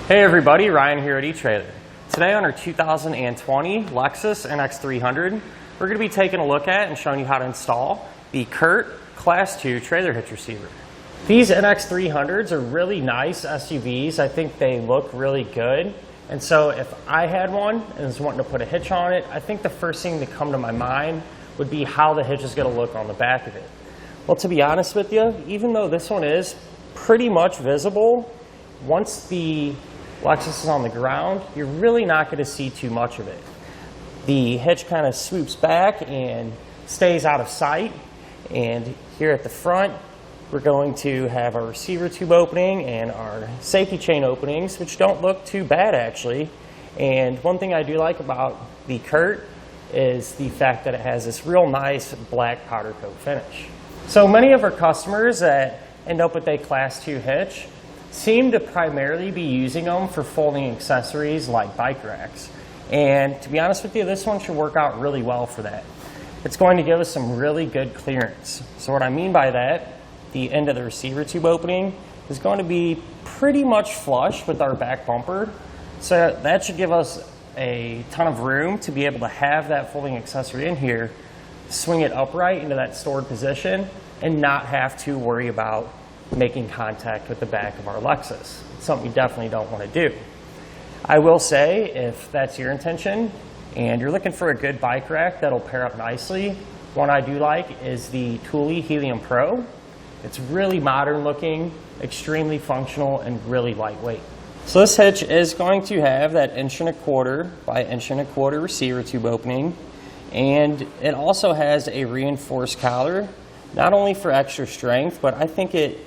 Hey everybody, Ryan here at eTrailer. Today on our 2020 Lexus NX 300, we're going to be taking a look at and showing you how to install the CURT Class 2 trailer hitch receiver. These NX 300s are really nice SUVs. I think they look really good. And so if I had one and was wanting to put a hitch on it, I think the first thing to come to my mind would be how the hitch is going to look on the back of it. Well, to be honest with you, even though this one is pretty much visible, once the Lexus is on the ground, you're really not going to see too much of it. The hitch kind of swoops back and stays out of sight. And here at the front, we're going to have our receiver tube opening and our safety chain openings, which don't look too bad actually. And one thing I do like about the CURT is the fact that it has this real nice black powder coat finish. So many of our customers that end up with a Class 2 hitch seem to primarily be using them for folding accessories like bike racks. And to be honest with you, this one should work out really well for that. It's going to give us some really good clearance. So what I mean by that, the end of the receiver tube opening is going to be pretty much flush with our back bumper. So that should give us a ton of room to be able to have that folding accessory in here, swing it upright into that stored position, and not have to worry about making contact with the back of our Lexus. It's something you definitely don't want to do. I will say, if that's your intention and you're looking for a good bike rack that'll pair up nicely, one I do like is the Thule Helium Pro. It's really modern looking, extremely functional, and really lightweight. So this hitch is going to have that 1¼ by 1¼ receiver tube opening, and it also has a reinforced collar, not only for extra strength, but I think it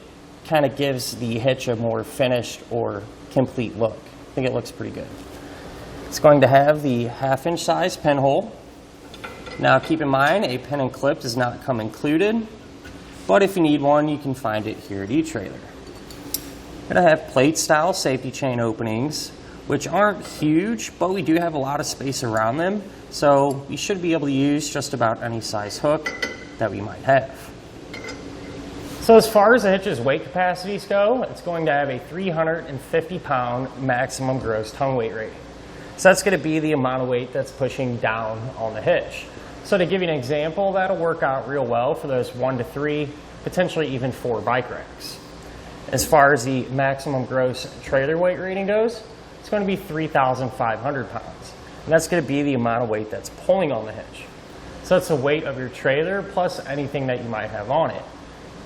kind of gives the hitch a more finished or complete look. I think it looks pretty good. It's going to have the 1/2 inch size pinhole. Now keep in mind, a pin and clip does not come included, but if you need one, you can find it here at eTrailer. It'll have plate style safety chain openings, which aren't huge, but we do have a lot of space around them, so you should be able to use just about any size hook that we might have. So as far as the hitch's weight capacities go, it's going to have a 350-pound maximum gross tongue weight rating. So that's going to be the amount of weight that's pushing down on the hitch. So to give you an example, that'll work out real well for those 1 to 3, potentially even 4 bike racks. As far as the maximum gross trailer weight rating goes, it's going to be 3,500 pounds. And that's going to be the amount of weight that's pulling on the hitch. So that's the weight of your trailer plus anything that you might have on it.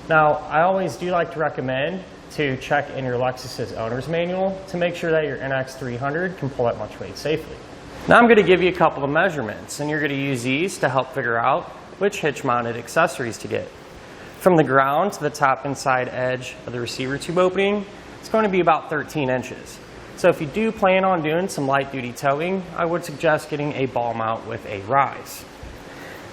Now, I always do like to recommend to check in your Lexus's owner's manual to make sure that your NX 300 can pull that much weight safely. Now I'm going to give you a couple of measurements, and you're going to use these to help figure out which hitch-mounted accessories to get. From the ground to the top inside edge of the receiver tube opening, it's going to be about 13 inches. So if you do plan on doing some light-duty towing, I would suggest getting a ball mount with a rise.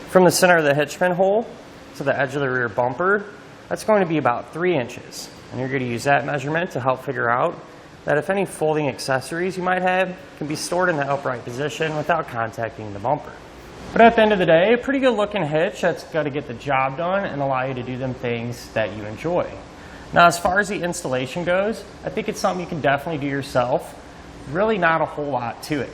From the center of the hitch pin hole to the edge of the rear bumper, that's going to be about 3 inches. And you're going to use that measurement to help figure out that if any folding accessories you might have can be stored in the upright position without contacting the bumper. But at the end of the day, a pretty good looking hitch that's going to get the job done and allow you to do them things that you enjoy. Now as far as the installation goes, I think it's something you can definitely do yourself. Really not a whole lot to it.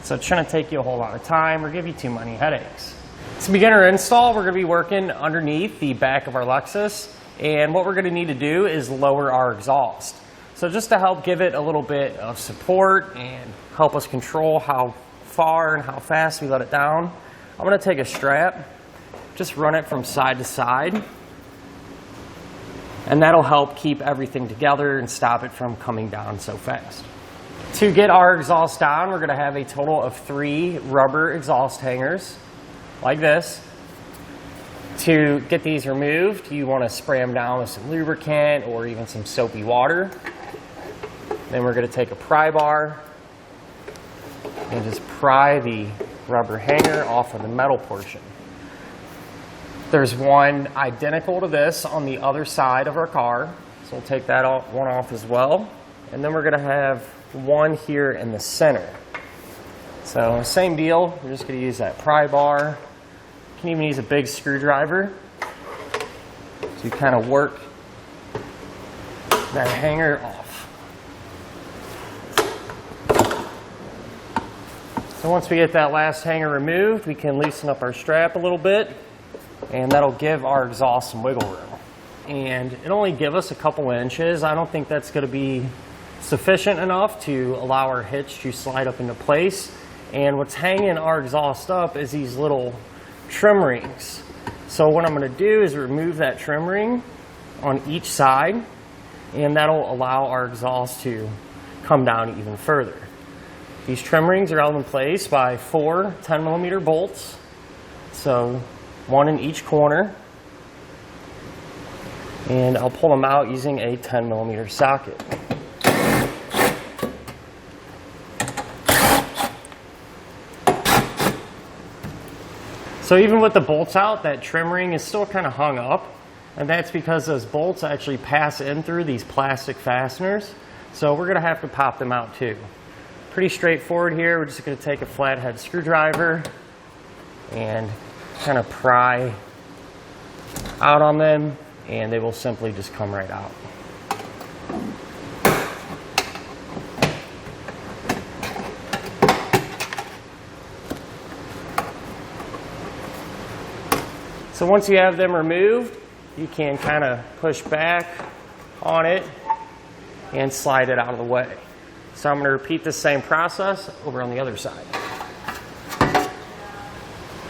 So it shouldn't take you a whole lot of time or give you too many headaches. To begin our install, we're going to be working underneath the back of our Lexus, and what we're going to need to do is lower our exhaust. So just to help give it a little bit of support and help us control how far and how fast we let it down, I'm going to take a strap, just run it from side to side, and that'll help keep everything together and stop it from coming down so fast. To get our exhaust down, we're going to have a total of 3 rubber exhaust hangers like this. To get these removed, you want to spray them down with some lubricant or even some soapy water. Then we're going to take a pry bar and just pry the rubber hanger off of the metal portion. There's one identical to this on the other side of our car, so we'll take that one off as well. And then we're going to have one here in the center. So same deal, we're just going to use that pry bar. You can even use a big screwdriver to kind of work that hanger off. And once we get that last hanger removed, we can loosen up our strap a little bit, and that'll give our exhaust some wiggle room. And it'll only give us a couple inches. I don't think that's going to be sufficient enough to allow our hitch to slide up into place. And what's hanging our exhaust up is these little trim rings. So what I'm going to do is remove that trim ring on each side, and that'll allow our exhaust to come down even further. These trim rings are held in place by 4 10mm bolts, so one in each corner, and I'll pull them out using a 10mm socket. So even with the bolts out, that trim ring is still kind of hung up, and that's because those bolts actually pass in through these plastic fasteners, so we're going to have to pop them out too. Pretty straightforward here. We're just going to take a flathead screwdriver and kind of pry out on them, and they will simply just come right out. So once you have them removed, you can kind of push back on it and slide it out of the way. So I'm going to repeat the same process over on the other side.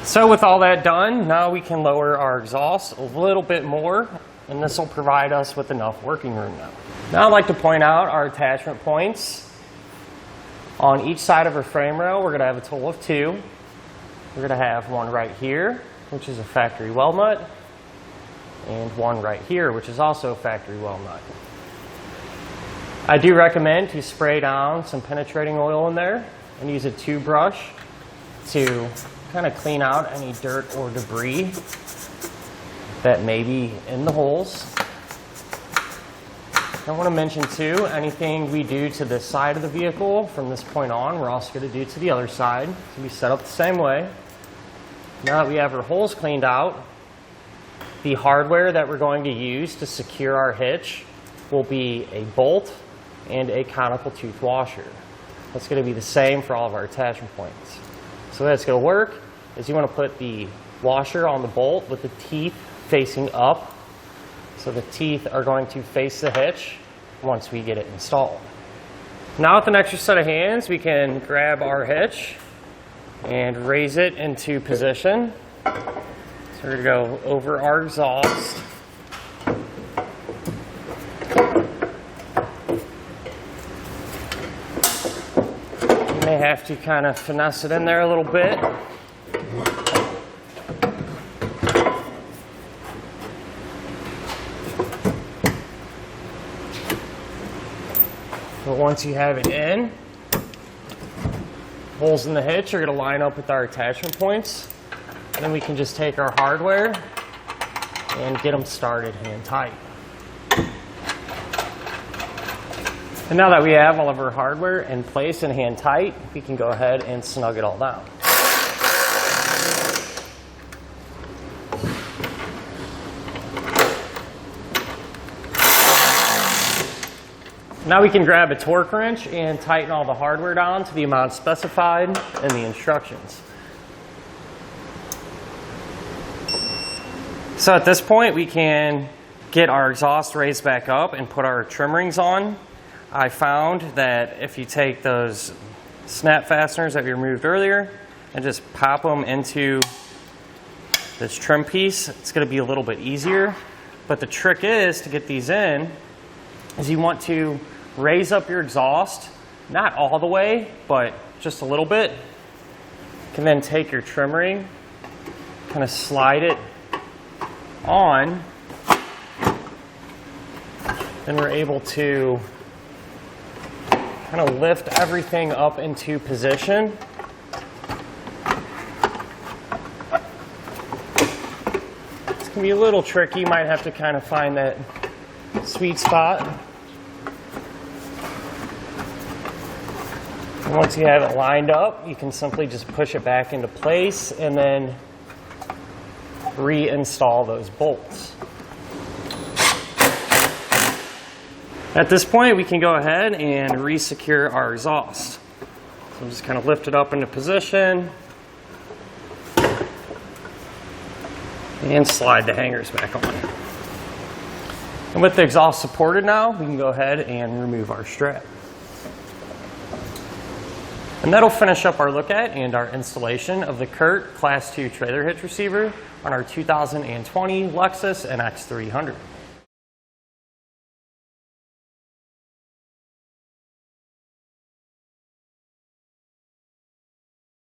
So with all that done, now we can lower our exhaust a little bit more, and this will provide us with enough working room now. Now I'd like to point out our attachment points. On each side of our frame rail, we're going to have a total of 2. We're going to have one right here, which is a factory weld nut, and one right here, which is also a factory weld nut. I do recommend to spray down some penetrating oil in there and use a tube brush to kind of clean out any dirt or debris that may be in the holes. I want to mention too, anything we do to this side of the vehicle from this point on, we're also going to do to the other side. So we set up the same way. Now that we have our holes cleaned out, the hardware that we're going to use to secure our hitch will be a bolt and a conical tooth washer. That's going to be the same for all of our attachment points. So the way it's going to work is you want to put the washer on the bolt with the teeth facing up. So the teeth are going to face the hitch once we get it installed. Now with an extra set of hands, we can grab our hitch and raise it into position. So we're going to go over our exhaust. You may have to kind of finesse it in there a little bit. But once you have it in, holes in the hitch are going to line up with our attachment points. And then we can just take our hardware and get them started hand tight. And now that we have all of our hardware in place and hand tight, we can go ahead and snug it all down. Now we can grab a torque wrench and tighten all the hardware down to the amount specified in the instructions. So at this point, we can get our exhaust raised back up and put our trim rings on. I found that if you take those snap fasteners that we removed earlier and just pop them into this trim piece, it's going to be a little bit easier. But the trick is to get these in is you want to raise up your exhaust, not all the way, but just a little bit. You can then take your trim ring, kind of slide it on, then we're able to kind of lift everything up into position. It's going to be a little tricky. You might have to kind of find that sweet spot. And once you have it lined up, you can simply just push it back into place and then reinstall those bolts. At this point, we can go ahead and re-secure our exhaust. So I'm just kind of lift it up into position and slide the hangers back on. And with the exhaust supported now, we can go ahead and remove our strap. And that'll finish up our look at and our installation of the CURT Class 2 trailer hitch receiver on our 2020 Lexus NX 300.